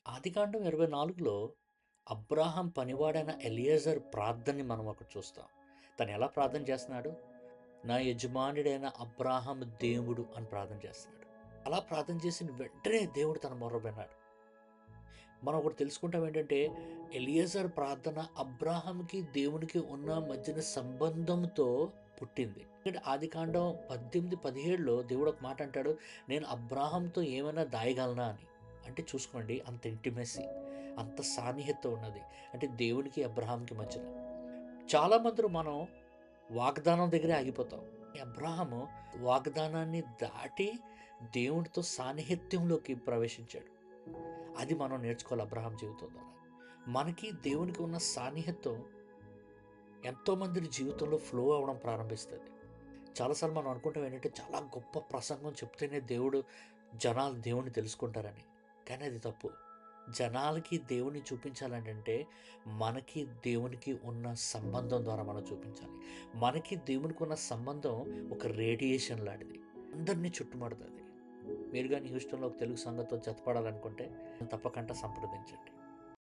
ఆదికాండం 24లో అబ్రాహాం పనివాడైన ఎలియేజర్ ప్రార్థనని మనం అక్కడ చూస్తాం. తను ఎలా ప్రార్థన చేస్తున్నాడు? నా యజమానుడైన అబ్రాహాం దేవుడు అని ప్రార్థన చేస్తున్నాడు. అలా ప్రార్థన చేసిన వెంటనే దేవుడు తన మొర్ర విన్నాడు. మనం ఒకటి తెలుసుకుంటాం ఏంటంటే, ఎలియేజర్ ప్రార్థన అబ్రాహాంకి దేవునికి ఉన్న మధ్యన సంబంధంతో పుట్టింది. ఆదికాండం 18:17లో దేవుడు ఒక మాట అంటాడు, నేను అబ్రాహాంతో ఏమైనా దాయగలనా అని. అంటే చూసుకోండి, అంత ఇంటిమెసీ, అంత సాన్నిహిత్యం ఉన్నది. అంటే దేవునికి అబ్రాహాంకి మధ్యన. చాలామంది మనం వాగ్దానం దగ్గరే ఆగిపోతాం. అబ్రాహాము వాగ్దానాన్ని దాటి దేవునితో సాన్నిహిత్యంలోకి ప్రవేశించాడు. అది మనం నేర్చుకోవాలి అబ్రహాం జీవితం ద్వారా. మనకి దేవునికి ఉన్న సాన్నిహిత్యం ఎంతోమంది జీవితంలో ఫ్లో అవ్వడం ప్రారంభిస్తుంది. చాలాసార్లు మనం అనుకుంటాం ఏంటంటే, చాలా గొప్ప ప్రసంగం చెప్తేనే జనాలు దేవుణ్ణి తెలుసుకుంటారని. కానీ అది తప్పు. జనాలకి దేవుణ్ణి చూపించాలంటే మనకి దేవునికి ఉన్న సంబంధం ద్వారా మనం చూపించాలి. మనకి దేవునికి ఉన్న సంబంధం ఒక రేడియేషన్ లాంటిది, అందరినీ చుట్టుముడుతుంది. మీరు కానీ హ్యూస్టన్లో ఒక తెలుగు సంఘంతో జతపడాలనుకుంటే తప్పకుండా సంప్రదించండి.